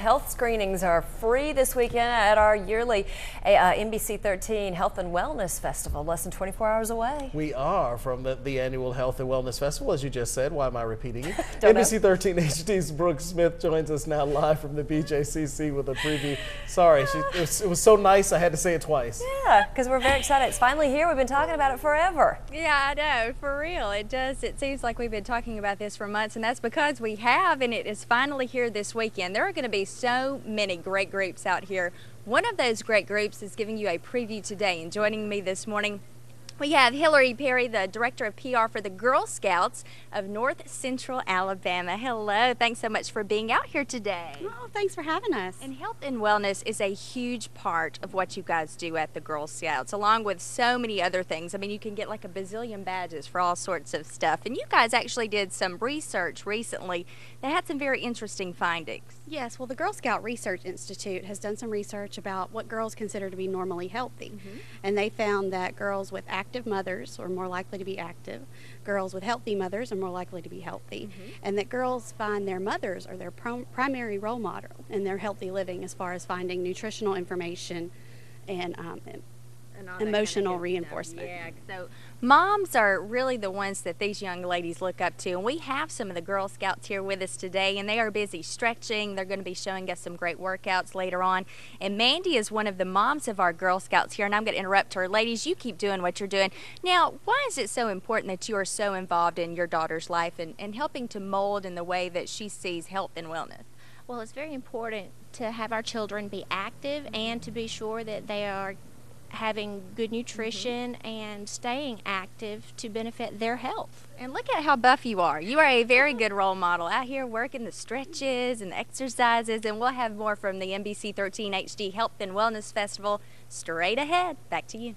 Health screenings are free this weekend at our yearly NBC 13 Health and Wellness Festival, less than 24 hours away. We are from the annual Health and Wellness Festival, as you just said. Why am I repeating it? NBC 13 HD's Brooke Smith joins us now live from the BJCC with a preview. Sorry, it was so nice I had to say it twice. Yeah, because we're very excited. It's finally here. We've been talking about it forever. Yeah, I know, for real. It does. It seems like we've been talking about this for months, and that's because we have, and it is finally here this weekend. There are going to be so many great groups out here. One of those great groups is giving you a preview today, and joining me this morning we have Hillary Perry, the Director of PR for the Girl Scouts of North Central Alabama. Hello, thanks so much for being out here today. Oh, thanks for having us. And health and wellness is a huge part of what you guys do at the Girl Scouts, along with so many other things. I mean, you can get like a bazillion badges for all sorts of stuff. And you guys actually did some research recently that had some very interesting findings. Yes, well, the Girl Scout Research Institute has done some research about what girls consider to be normally healthy. And they found that girls with active mothers are more likely to be active, girls with healthy mothers are more likely to be healthy, and that girls find their mothers are their primary role model in their healthy living as far as finding nutritional information and emotional reinforcement. Yeah, so moms are really the ones that these young ladies look up to, and we have some of the Girl Scouts here with us today, and they are busy stretching. They're going to be showing us some great workouts later on, and Mandy is one of the moms of our Girl Scouts here, and I'm going to interrupt her. Ladies, you keep doing what you're doing. Now, why is it so important that you are so involved in your daughter's life and helping to mold in the way that she sees health and wellness? Well, it's very important to have our children be active and to be sure that they are having good nutrition and staying active to benefit their health. And look at how buff you are. You are a very good role model out here working the stretches and the exercises, and we'll have more from the NBC 13 HD Health and Wellness Festival straight ahead. Back to you.